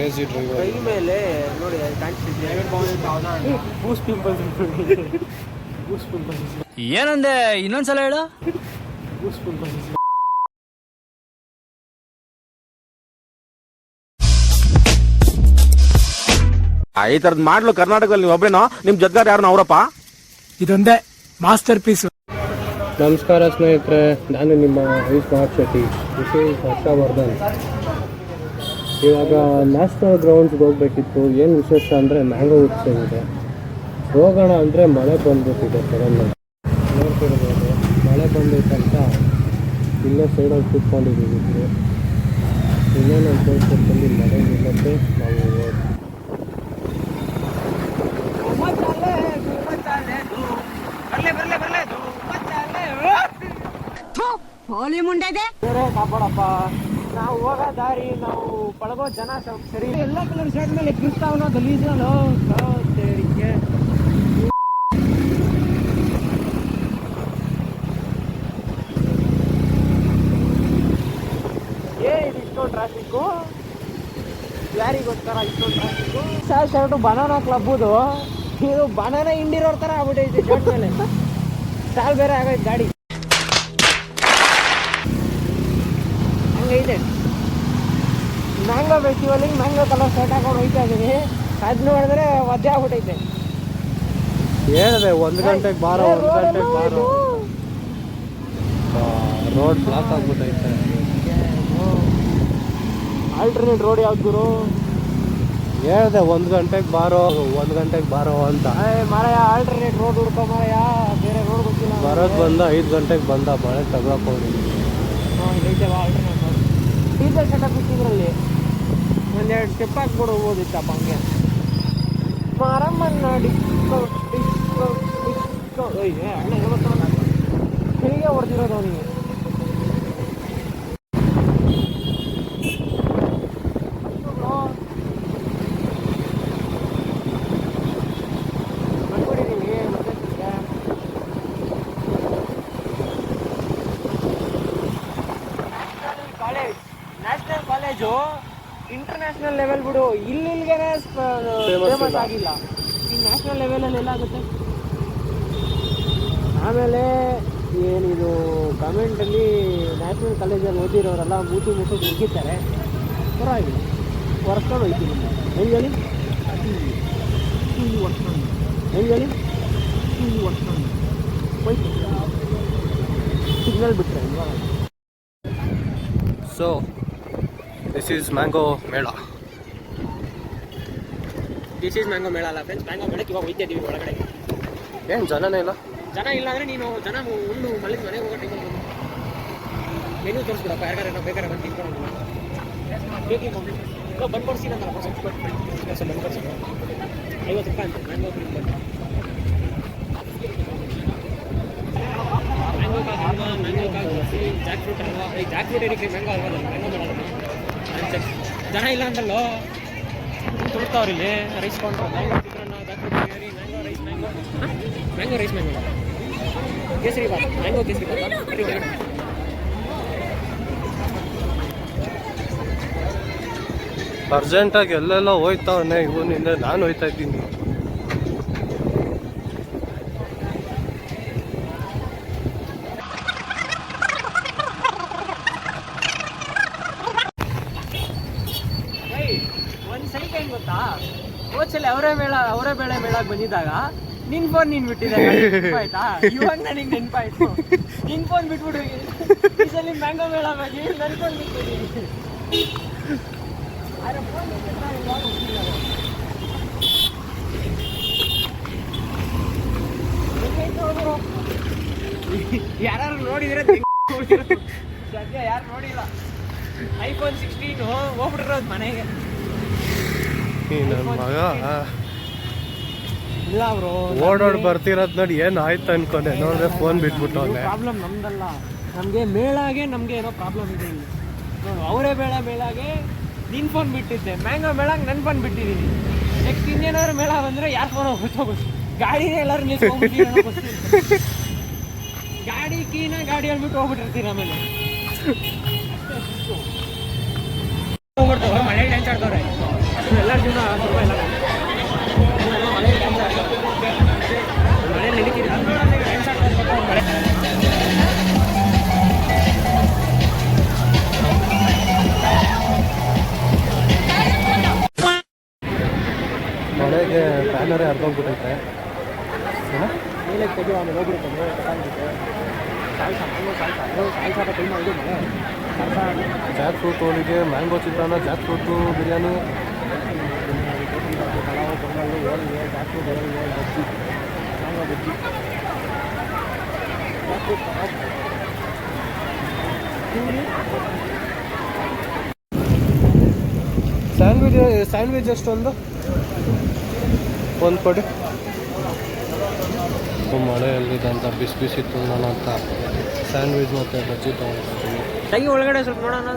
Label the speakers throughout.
Speaker 1: Crazy driver.
Speaker 2: ಕೈ ಮೇಲೆ ನೋಡಿ ಕಾಣಿಸ್ತಿದೆ ಬೂಸ್ಟ್ ಪಿಂಪಲ್ಸ್. ಬೂಸ್ಟ್ ಪಿಂಪಲ್ಸ್
Speaker 1: ಏನಂದೆ ಇನ್ನೊಂದ್ಸಲ ಹೇಳು.
Speaker 2: ಬೂಸ್ಟ್ ಪಿಂಪಲ್ಸ್.
Speaker 3: ಈ ತರದ್ ಮಾಡ್ಲು ಕರ್ನಾಟಕದಲ್ಲಿ ನೀವು ಒಬ್ರೇನೋ, ನಿಮ್ ಜೊತೆಗಾರ ಯಾರು ಅವರಪ್ಪ?
Speaker 4: ಇದೊಂದೇ ಮಾಸ್ಟರ್ ಪೀಸ್.
Speaker 2: ನಮಸ್ಕಾರ ಸ್ನೇಹಿತರೆ, ನಾನು ನಿಮ್ಮ ಸ್ಮಾರ್ಟ್ ಶೆಟ್ಟಿ, ವಿಶೇಷ ಹರ್ಷವರ್ಧನ್. ಇವಾಗ ನ್ಯಾಷನಲ್ ಗ್ರೌಂಡ್ಸ್ಗೆ ಹೋಗ್ಬೇಕಿತ್ತು. ಏನು ವಿಶೇಷ ಅಂದರೆ ಮ್ಯಾಂಗೋ ಉತ್ಸವ ಇದೆ. ಹೋಗೋಣ ಅಂದರೆ ಮಳೆ ಬಂದ್ಬಿಟ್ಟಿದೆ ಸಡನ್ನಾಗಿ. ನೋಡ್ತಿರ್ಬೋದು ಮಳೆ ಬಂದೈತಂತ ಇಲ್ಲೇ ಸೈಡಲ್ಲಿ ಕೂತ್ಕೊಂಡಿದ್ದೀವಿ. ಇನ್ನೇನು ತೋರಿಸ್ಕೊಡ್ತಲ್ಲಿ ಮಳೆ ನಿಲ್ಲತ್ತೆ. ನಾವು
Speaker 5: ಹೋಲಿ ಮುಂಡೆ
Speaker 2: ಕಾಪಾಡಪ್ಪ. ನಾವು ಹೋಗೋ ದಾರಿ, ನಾವು ಪಳಗೋ ಜನ ಸರಿ. ಎಲ್ಲ ಕಲರ್ ಶರ್ಟ್ ಮೇಲೆ ಕ್ರಿಸ್ತಾವನೋ ಗಲೀಜನೋ ಸೇರಿಗೆ. ಇದು ಇಷ್ಟೊಂದು ಟ್ರಾಫಿಕ್ಕು, ಯಾರಿಗೋಸ್ಕರ ಇಷ್ಟೊಂದು ಟ್ರಾಫಿಕ್ಕು? ಶರ್ಟು ಬನಾನಾ ಕ್ಲಬ್ದು, ಇದು ಬನಾನಾ ಇಂಡಿರೋರ್ ಥರ ಆಗ್ಬಿಟ್ಟೈತೆ ಶರ್ಟ್ ಮೇಲೆ. ಸಾಲ್ ಬೇರೆ ಆಗೈತೆ ಗಾಡಿ. ಹಂಗೈತೆ ಮ್ಯಾಂಗೋ ಫೆಸ್ಟಿವಲಿಗೆ ಮ್ಯಾಂಗೋ ಕಲರ್ ಶರ್ಟ್ ಹಾಕೊಂಡು ಹೋಗ್ತಾ ಇದ್ದೀನಿ. ಅದು ನೋಡಿದ್ರೆ ಒದ್ದೆ ಆಗ್ಬಿಟ್ಟೈತೆ.
Speaker 1: ಹೇಳಿದೆ 1 ಗಂಟೆಗೆ ಬಾರೋ, 1 ಗಂಟೆಗೆ ಬಾರೋ. ರೋಡ್ ಬ್ಲಾಕ್ ಆಗ್ಬಿಟ್ಟೈತೆ.
Speaker 2: ಆಲ್ಟರ್ನೇಟ್ ರೋಡ್ ಯಾವ್ದು ಗುರು?
Speaker 1: ಹೇಳಿದೆ 1 ಗಂಟೆಗೆ ಬಾರೋ, 1 ಗಂಟೆಗೆ ಬಾರೋ ಅಂತ.
Speaker 2: ಮಾರಾಯ ಆಲ್ಟರ್ನೇಟ್ ರೋಡ್ ಹುಡ್ಕೋ ಮಾರಾಯ, ಬೇರೆ ರೋಡ್ ಗೊತ್ತಿಲ್ಲ.
Speaker 1: ಬರೋದು ಬಂದ 5 ಗಂಟೆಗೆ ಬಂದ, ಮಳೆ ತಗೊಳಕೋಡಿದ್ವಿ.
Speaker 2: ಇದೈತೆ ಆಲ್ಟರ್ನೇಟ್ ರೋಡ್. ಡೀಸೆಲ್ ಸೆಟಪ್ ಇಟ್ಟಿದ್ರಲ್ಲಿ ಒಂದೆರಡು ಸ್ಟೆಪ್ ಹಾಕ್ಬಿಡು ಹೋಗೋದಿತ್ತಪ್ಪ. ಹಂಗೆ ಮಾರಮ್ಮನ ಡಿಸ್ಕೋ ಡಿಸ್ಕೋ ಡಿಸ್ಕೋ ಹೀಗೆ ಹೊಡೆದಿರೋದು ಅವನಿಗೆ. ನ್ಯಾಷನಲ್ ಕಾಲೇಜು ಇಂಟರ್ನ್ಯಾಷನಲ್ ಲೆವೆಲ್ ಬಿಡು, ಇಲ್ಲಿಗೆ ಫೇಮಸ್ ಆಗಿಲ್ಲ. ಈ ನ್ಯಾಷನಲ್ ಲೆವೆಲಲ್ಲಿ ಎಲ್ಲಾಗುತ್ತೆ? ಆಮೇಲೆ ಏನಿದು ಗೌರ್ಮೆಂಟಲ್ಲಿ ನ್ಯಾಷನಲ್ ಕಾಲೇಜಲ್ಲಿ ಓದಿರೋರೆಲ್ಲ ಮೂತಿ ಮುಟ್ಟು ಮುಗಿತಾರೆ. ಪರವಾಗಿಲ್ಲ, ಒರ್ಸ್ಕೊಂಡು ಹೋಯ್ತೀನಿ. ಹೆಂಗೆ ಹೇಳಿ ಒರ್ಸ್ಕೊಂಡು, ಹೆಂಗೆ ಹೇಳಿ ಒರ್ಸ್ಕೊಂಡು ಹೋಯ್ತು. ಸಿಗ್ನಲ್ ಬಿಟ್ಟರೆ ಇವಾಗ.
Speaker 1: ಸೊ ದಿಸ್ ಈಸ್ ಮ್ಯಾಂಗೋ ಮೇಳ.
Speaker 2: ದಿಸ್ ಈಸ್ ಮ್ಯಾಂಗೋ ಮೇಳ ಅಲ್ಲ ಫ್ರೆಂಡ್ಸ್, ಮ್ಯಾಂಗೋ ಮೇಳಕ್ಕೆ ಇವಾಗ ಹೋಗ್ತಾ ಇದ್ದೀವಿ ಒಳಗಡೆ.
Speaker 1: ಏನು ಜನನೇ ಇಲ್ಲ?
Speaker 2: ಜನ ಇಲ್ಲ ಅಂದರೆ ನೀನು ಜನ ಉಂಡು ಮಲ್ಲಿಗೆ ಮನೆಗೆ ಹೋಗೋ ಟೈಮಲ್ಲಿ ಮೆನು ತೋರಿಸ್ಬಿಡಪ್ಪ. ಯಾರ್ಯಾರು ಏನೋ ಬೇಕಾದ್ರೆ ಬಂದು ತಿನ್ಕೊಂಡು ಬೇಕಿ ಬಂದ್ಕೊಡ್ಸಿ ಅಂತಲ್ಲ ಬಂದ್ಕೊಡ್ಸಿ. 50 ರೂಪಾಯಿ ಅಂತ ಮ್ಯಾಂಗೋ ಕ್ರೀಮ್ ಬಂದು. Mango jackfruit halwa. ಈ ಜಾಕ್ ಫ್ರೂಟ್ ಏನಕ್ಕೆ ಮ್ಯಾಂಗೋ ಹಲ್ವಾ? ಮ್ಯಾಂಗೋ ಮಾಡೋದು ಜನ ಇಲ್ಲ ಅಂತಲ್ಲೋ ತುಳ್ತಾವ್ರಿ ಇಲ್ಲಿ. Rice counter, mango chitranna, jackfruit biryani, mango rice, mango rice, mango kesari bath, mango kesari Baat.
Speaker 1: ಅರ್ಜೆಂಟಾಗಿ ಎಲ್ಲೆಲ್ಲ ಹೋಯ್ತಾವನೆ ಇವನಿಂದ. ನಾನು ಹೋಯ್ತಾ ಇದ್ದೀನಿ.
Speaker 2: ಒಂದು ಸೈಕ್ ಏನು ಗೊತ್ತಾ, ಹೋದ್ಸಲಿ ಅವರೇ ಬೇಳೆ ಮೇಳಕ್ಕೆ ಬಂದಿದ್ದಾಗ ನಿನ್ ಫೋನ್ ನೀನ್ ಬಿಟ್ಟಿದ್ದೆ ಆಯ್ತಾ. ಇವಾಗ ನನಗೆ ನೆನಪಾಯ್ತು, ನಿನ್ ಫೋನ್ ಬಿಟ್ಬಿಡು. ಈ ಸಲ ಮ್ಯಾಂಗೋ ಮೇಳ ಬಗ್ಗೆ ನನ್ನ ಫೋನ್ ಬಿಟ್ಟಿದ್ದೀನಿ. ಯಾರು ನೋಡಿದ್ರೆ ಸದ್ಯ ಯಾರು ನೋಡಿಲ್ಲ. iPhone 16 ಹೋಗ್ಬಿಟ್ಟಿರೋದು ಮನೆಗೆ.
Speaker 1: ನನ್ನ ಮಗ
Speaker 2: ಇಲ್ಲ ಬ್ರೋ,
Speaker 1: ಓಡೋಡ್ ಬರ್ತಿರೋದು ನೋಡಿ ಏನು ಆಯ್ತು ಅನ್ಕೊಂಡೆ. ನೋಡಿದ್ರೆ ಫೋನ್ ಬಿಟ್ಬಿಟ್ಟು
Speaker 2: ಪ್ರಾಬ್ಲಮ್ ನಮ್ದಲ್ಲ, ನಮಗೆ ಮೇಳಾಗೆ ನಮಗೆ ಏನೋ ಪ್ರಾಬ್ಲಮ್ ಇದೆ ಇಲ್ಲಿ. ಅವರೇ ಮೇಳಾಗೆ ನಿನ್ ಫೋನ್ ಬಿಟ್ಟಿದ್ದೆ, ಮ್ಯಾಂಗೋ ಮೇಳಾಗೆ ನನ್ನ ಫೋನ್ ಬಿಟ್ಟಿದ್ದೀನಿ. ನೆಕ್ಸ್ಟ್ ಇನ್ನೇನಾದ್ರು ಮೇಳ ಬಂದರೆ ಯಾರು ಫೋನ್ ಹೋಗೋದು? ಗಾಡಿನೇ ಎಲ್ಲರೂ ನಿಲ್ಸ್ಕೊಂಡ್ಬಿಟ್ಟು ಗಾಡಿ ಕೀನ ಗಾಡಿ ಹೇಳ್ಬಿಟ್ಟು ಹೋಗ್ಬಿಟ್ಟಿರ್ತೀರ. ಆಮೇಲೆ ಹೋಗ್ಬಿಡ್ತಾವ ಮಳೆ ಡ್ಯಾನ್ಸ್ ಆಡ್ತವ್ರೆ. ಎಲ್ಲರ ಜೀವನ ತುಂಬ ಇಲ್ಲ ಮಳೆಯಲ್ಲಿ ನಡೀತಿದೆ ಮಳೆ
Speaker 1: ಮಳೆಗೆ ಬ್ಯಾನರೇ ಅರ್ಧೋಗ್ಬಿಟ್ಟೈತೆ.
Speaker 2: ಮೇಲೆ ತೆಗೆದು ಆಮೇಲೆ ಹೋಗ್ಬಿಡುತ್ತೆ
Speaker 1: ಜಾಕ್ ಫ್ರೂಟ್ ಹೋಳಿಗೆ, mango chitranna, Jack fruit biryani,
Speaker 2: pongal, ಹೋಳಿಗೆ, ಜಾಕ್ ಫ್ರೂಟ್ ಹೋಳಿಗೆ, ಬಜ್ಜಿ, ಮ್ಯಾಂಗೋ ಬಜ್ಜಿ, ಜಾಕ್ ಫ್ರೂಟ್ ಕಬಾಬ್,
Speaker 1: ಸ್ಯಾಂಡ್ವಿಚ್ ಎಷ್ಟೊಂದು ಒಂದು ಕೊಡಿ. ಮಳೆಯಲ್ಲಿದ್ದಂಥ ಬಿಸಿ ಬಿಸಿ ತಿನ್ನೋಣ ಅಂತ ಸ್ಯಾಂಡ್ವಿಚ್ ಮತ್ತು ಬಜ್ಜಿ ತೊಗೊಂಡಿದ್ದೀನಿ.
Speaker 2: ತೆಗಿ ಒಳಗಡೆ ಸ್ವಲ್ಪ ನೋಡೋಣ.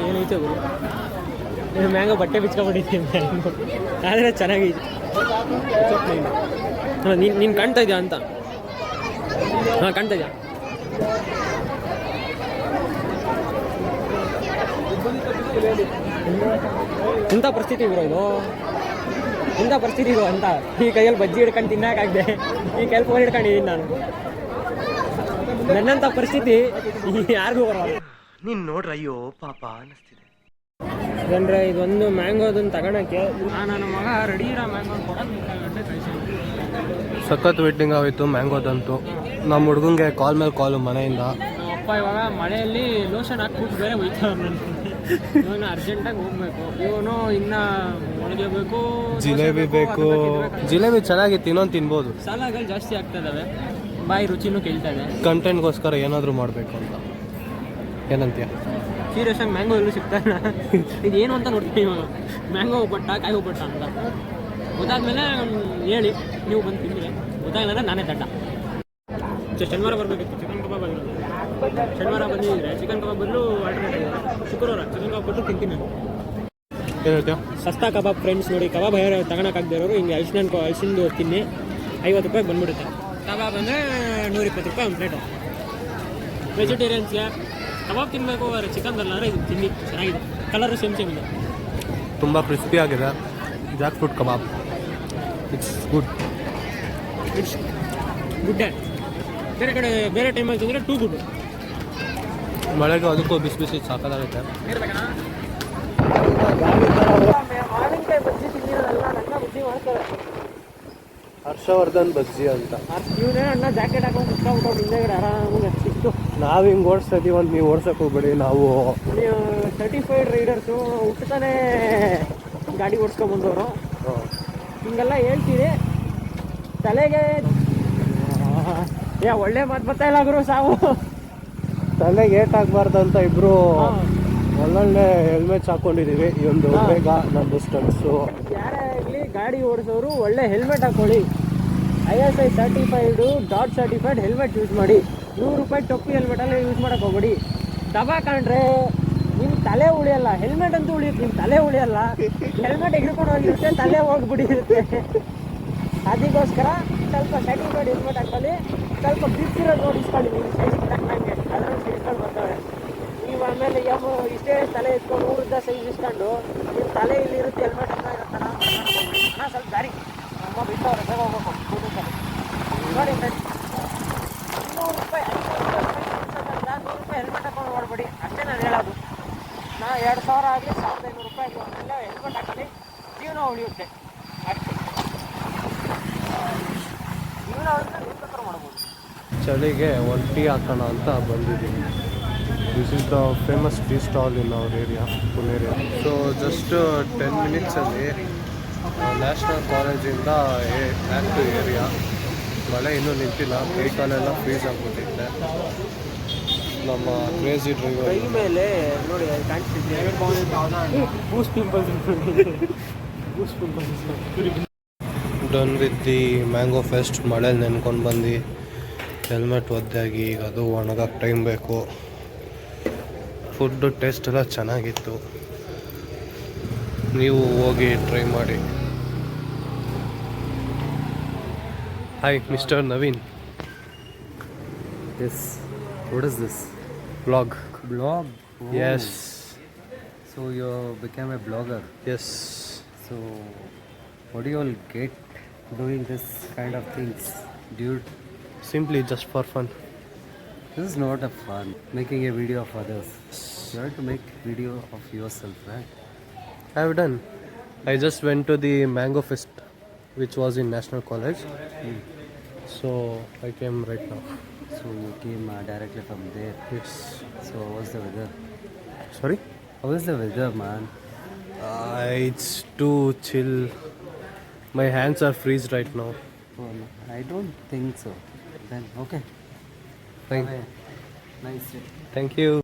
Speaker 2: ಏನೈತೆ ಗುರು, ಮ್ಯಾಂಗೋ ಬಟ್ಟೆ ಬಿಚ್ಕೊಬಿಟ್ಟಿದ್ದೀನಿ ಮ್ಯಾಂಗೋ, ಆದರೆ ಚೆನ್ನಾಗಿದೆ. ಹಾಂ ನೀನು ಕಾಣ್ತಾ ಇದೆಯಾ ಅಂತ? ಹಾಂ ಕಾಣ್ತಾ ಇದೆಯಾ? ಇಂಥ ಪರಿಸ್ಥಿತಿ ಗುರು ಇದು, ಇಂಥ ಪರಿಸ್ಥಿತಿ ಇದು ಅಂತ. ಈ ಕೈಯಲ್ಲಿ ಬಜ್ಜಿ ಹಿಡ್ಕೊಂಡು ತಿನ್ನೋಕ್ಕಾಗದೆ ಈ ಕೈಯಲ್ಲಿ ಫೋನ್ ಹಿಡ್ಕೊಂಡಿದ್ದೀನಿ ನಾನು. ನನ್ನಂಥ ಪರಿಸ್ಥಿತಿ ಯಾರಿಗೂ ಬರೋಲ್ಲ.
Speaker 3: ನೀನ್ ನೋಡ್ರ ಅಯ್ಯೋ ಪಾಪ ಅನಿಸ್ತಿದೆ.
Speaker 2: ಅಂದರೆ ಇದೊಂದು ಮ್ಯಾಂಗೋ ಅದನ್ನು ತಗೊಳಕ್ಕೆ ನನ್ನ ಮಗ ರೆಡಿ ಇರೋ ಮ್ಯಾಂಗೋ ಕೊಡೋದು ಗಂಟೆ ಕಳಿಸಿ.
Speaker 1: ಸಖತ್ ವೇಟಿಂಗ್ ಆಗೋಯ್ತು ಮ್ಯಾಂಗೋದಂತೂ. ನಮ್ಮ ಹುಡುಗಂಗೆ ಕಾಲ್ ಮೇಲೆ ಕಾಲು ಮನೆಯಿಂದ.
Speaker 2: ಅಪ್ಪ ಇವಾಗ ಮಳೆಯಲ್ಲಿ ಲೋಷನ್ ಹಾಕ್ಬಿಟ್ಟು ಬೇರೆ ಹೋಯ್ತಾವ್ರು ನನಗೆ. ಇವನು ಅರ್ಜೆಂಟಾಗಿ ಹೋಗ್ಬೇಕು, ಇವನು ಇನ್ನು ಒಳಗೆ ಬೇಕು,
Speaker 1: ಜಿಲೇಬಿ ಬೇಕು. ಜಿಲೇಬಿ ಚೆನ್ನಾಗಿತ್ತು, ಇನ್ನೊಂದು ತಿನ್ಬೋದು.
Speaker 2: ಸಾಲಗಳು ಜಾಸ್ತಿ ಆಗ್ತಾ ಇದ್ದಾವೆ, ಬಾಯಿ ರುಚಿನೂ ಕೇಳ್ತಾ ಇದೆ.
Speaker 1: ಕಂಟೆಂಟ್ಗೋಸ್ಕರ ಏನಾದರೂ ಮಾಡಬೇಕು ಅಂತ. ಏನಂತೀಯ?
Speaker 2: ಸೀರಿಯಸ್ ಆಗಿ ಮ್ಯಾಂಗೋ ಎಲ್ಲೂ ಸಿಗ್ತಾಯಿಲ್ಲ. ಇದೇನು ಅಂತ ನೋಡ್ತೀನಿ ಇವಾಗ. ಮ್ಯಾಂಗೋ ಒಬ್ಬಟ್ಟ, ಕಾಯಿ ಒಬ್ಬಟ್ಟ ಅಂತ ಗೊತ್ತಾದ್ಮೇಲೆ ಹೇಳಿ ನೀವು ಬಂದು ತಿಂದರೆ, ಗೊತ್ತಾಗಲ್ಲ ನಾನೇ ದಡ್ಡ. ಶನಿವಾರ ಬರಬೇಕಿತ್ತು, ಚಿಕನ್ ಕಬಾಬ್ ಆಗಿರೋದು. ಶನಿವಾರ ಬಂದಿದ್ರೆ ಚಿಕನ್ ಕಬಾಬ್ ಬದಲು ಆಲ್ಟರ್ನೇಟಿವ್ ಶುಕ್ರವಾರ ಚಿಕನ್ ಕಬಾಬ್ ಕೊಟ್ಟು ತಿಂತೀನಿ.
Speaker 1: ಏನು ಹೇಳ್ತೀಯ?
Speaker 2: ಸಸ್ತಾ ಕಬಾಬ್ ಫ್ರೆಂಡ್ಸ್ ನೋಡಿ, ಕಬಾಬ್ ಯಾರು ತಗೊಳಕ್ಕಾಗದೇ ಇರೋರು ಹಿಂಗೆ ಅಳಿಸಿಂದು ತಿನ್ನಿ, 50 ರೂಪಾಯಿಗೆ ಬಂದ್ಬಿಡುತ್ತೆ. ಕಬಾಬ್ ಅಂದರೆ 120 ರೂಪಾಯಿ ಒಂದು ಪ್ಲೇಟು. ವೆಜಿಟೇರಿಯನ್ಸ್ಗೆ ಕಬಾಬ್ ತಿನ್ನಬೇಕು, ಚಿಕನ್ದಲ್ಲ ಅಂದರೆ ಇದು ತಿನ್ನಿ, ಚೆನ್ನಾಗಿದೆ. ಕಲರು ಸೇಮ್ ಇದೆ,
Speaker 1: ತುಂಬ ಕ್ರಿಸ್ಪಿ ಆಗಿದೆ. Jack fruit kebab it's good.
Speaker 2: It's ಗುಡ್ಡೆ. ಬೇರೆ ಕಡೆ ಬೇರೆ ಟೈಮಲ್ಲಿ ತಿಂದರೆ ಟೂ ಗುಡ್.
Speaker 1: ಮಳೆಗೆ ಅದಕ್ಕೂ ಬಿಸಿ ಬಿಸಿ ಸಾಕಾಗುತ್ತೆ.
Speaker 2: ಮಾವಿನಕಾಯಿ ಬಜ್ಜಿ ತಿಂದಿರೋದಲ್ಲ, ನನ್ನ ಬುದ್ಧಿ ಮಾಡ್ತಾರೆ.
Speaker 1: ಹರ್ಷವರ್ಧನ್ ಬಜ್ಜಿ ಅಂತ.
Speaker 2: ಇವನೇ ಅಣ್ಣ ಜಾಕೆಟ್ ಹಾಕೊಂಡು ಕುತ್ಕೊಂಡ್ಬಿಟ್ಟು ಹಿಂದೆಗಡೆ ಆರಾಮಾಗಿ ಹಚ್ಚಿತ್ತು.
Speaker 1: ನಾವು ಹಿಂಗೆ ಓಡಿಸ್ತಾ ಇದೀವಿ ಅಂತ ನೀವು ಓಡ್ಸಕ್ಕೆ ಹೋಗ್ಬೇಡಿ. ನಾವು
Speaker 2: ನೀವು ಸರ್ಟಿಫೈಡ್ ರೈಡರ್ಸು, ಹುಟ್ಟತಾನೆ ಗಾಡಿ ಓಡಿಸ್ಕೊಂಡ್ಬಂದವರು. ಹಿಂಗೆಲ್ಲ ಹೇಳ್ತೀರಿ ತಲೆಗೆ. ಒಳ್ಳೆ ಮಾತು ಬರ್ತಾ ಇಲ್ಲ ಗುರು. ಸಾವು
Speaker 1: ತಲೆಗೆ ಏಟ್ ಆಗಬಾರ್ದು ಅಂತ ಇಬ್ರು ಒಳ್ಳೊಳ್ಳೆ ಹೆಲ್ಮೆಟ್ಸ್ ಹಾಕೊಂಡಿದ್ದೀವಿ. ಈ ಒಂದು ಬೇಗ ನಮ್ಮದು ಸ್ಟಡ್ಸು.
Speaker 2: ಯಾರೇ ಆಗಲಿ ಗಾಡಿ ಓಡಿಸೋರು ಒಳ್ಳೆ ಹೆಲ್ಮೆಟ್ ಹಾಕೊಳ್ಳಿ. ISI certified, dot certified helmet use ಮಾಡಿ. 100 ರೂಪಾಯಿ ಟೊಪ್ಪಿ ಹೆಲ್ಮೆಟಲ್ಲಿ ಯೂಸ್ ಮಾಡೋಕೆ ಹೋಗ್ಬೇಡಿ. ದಬಾಕಂಡ್ರೆ ನಿಮ್ಮ ತಲೆ ಉಳಿಯಲ್ಲ, ಹೆಲ್ಮೆಟ್ ಅಂತೂ ಉಳಿಯುತ್ತೆ, ನಿಮ್ಮ ತಲೆ ಉಳಿಯಲ್ಲ. ಹೆಲ್ಮೆಟ್ ಎಗ್ರಿಕೊಂಡು ಹೋಗಿರುತ್ತೆ, ತಲೆ ಹೋಗ್ಬಿಟ್ಟಿರುತ್ತೆ. ಅದಕ್ಕೋಸ್ಕರ ಸ್ವಲ್ಪ ಸರ್ಟಿಫೈಡ್ ಹೆಲ್ಮೆಟ್ ಹಾಕೊಳ್ಳಿ. ಸ್ವಲ್ಪ ಬಿಟ್ಟಿರೋದು ನೋಡಿ ಇಸ್ಕೊಳ್ಳಿ, ನೀವು ಸೈಜ್ ತಕ್ಕಂಗೆ ಅದರಲ್ಲಿ ಸೈಜ್ಗಳು ಬರ್ತವೆ. ನೀವು ಆಮೇಲೆ ಇಷ್ಟೇ ತಲೆ ಎತ್ಕೊಂಡು ಊರದ ಸೈಜ್ ಇಸ್ಕೊಂಡು ನಿಮ್ಮ ತಲೆ ಇಲ್ಲಿರುತ್ತೆ, ಹೆಲ್ಮೆಟ್ ಅಂತ ಇರುತ್ತಲ್ಲ. ಅಣ್ಣ ಸ್ವಲ್ಪ ದಾರಿ ಅಮ್ಮ ಬಿಟ್ಟವ್ರೆ, ಬೇಗ ಹೋಗ್ಬೇಕು. ನೋಡಿ ಫ್ರೆಂಡ್ಸ್, 100 ರೂಪಾಯಿ 100 ರೂಪಾಯಿ ಹೆಲ್ಮೆಟ್ ಹಾಕೊಂಡು ಓಡಬೇಡಿ, ಅಷ್ಟೇ ನಾನು ಹೇಳೋದು. 2000 ಆಗಲಿ 1500 ರೂಪಾಯಿ ಆಗಲಿ ಹೆಲ್ಮೆಟ್ ಹಾಕೊಳ್ಳಿ, ಜೀವನ ಉಳಿಯುತ್ತೆ ಅಷ್ಟೇ. ಜೀವನ ಉಳಿದ್ರೆ ನೀವು ಬೇಕಾದ್ರೂ ಮಾಡ್ಬೋದು.
Speaker 1: ಚಳಿಗೆ ಒಂದು ಟೀ ಹಾಕೋಣ ಅಂತ ಬಂದಿದ್ದೀನಿ. This is the famous tea stall in our area, full area. So just 10 ಮಿನಿಟ್ಸಲ್ಲಿ ನ್ಯಾಷನಲ್ ಕಾಲೇಜಿಂದ ಬ್ಯಾಕ್ ಟು ಏರಿಯಾ. ಮಳೆ ಇನ್ನೂ ನಿಂತಿಲ್ಲ, ಕೈ ಕಾಲೆಲ್ಲ ಫ್ರೀಸ್ ಆಗಿಬಿಟ್ಟಿದೆ. ನಮ್ಮ ಕ್ರೇಜಿ ಡ್ರೈವರ್
Speaker 2: ಕೈ ಮೇಲೆ ನೋಡಿ ಕಾಣಿಸ್ತಿದ್ದೆ ಬೂಸ್ pimples.
Speaker 1: Done with the mango fest. ಮಳೇಲಿ ನೆನ್ಕೊಂಡು ಬಂದು ಹೆಲ್ಮೆಟ್ ಒದ್ದಾಗಿ ಈಗ ಅದು ಒಣಗಕ್ಕೆ ಟೈಮ್ ಬೇಕು. ಫುಡ್ಡು ಟೇಸ್ಟ್ ಎಲ್ಲ ಚೆನ್ನಾಗಿತ್ತು, ನೀವು ಹೋಗಿ ಟ್ರೈ ಮಾಡಿ. Hi mister Naveen.
Speaker 3: Yes. What is this?
Speaker 1: Blog.
Speaker 3: Blog?
Speaker 1: Yes.
Speaker 6: So you became a blogger.
Speaker 1: Yes.
Speaker 6: So what do you all get doing this kind of things, dude?
Speaker 1: Simply just for fun.
Speaker 6: This is not a fun making a video of others. You have to make video of yourself, right?
Speaker 1: I've done. I just went to the Mango Fest, which was in National College. So I came right now.
Speaker 6: So you came directly from there.
Speaker 1: Yes.
Speaker 6: So how was the weather?
Speaker 1: Sorry?
Speaker 6: How is the weather, man?
Speaker 1: It's too chill. My hands are freeze right now.
Speaker 6: Oh, no, I don't think so. Then okay.
Speaker 1: Thank,
Speaker 6: Have a nice day.
Speaker 1: thank you.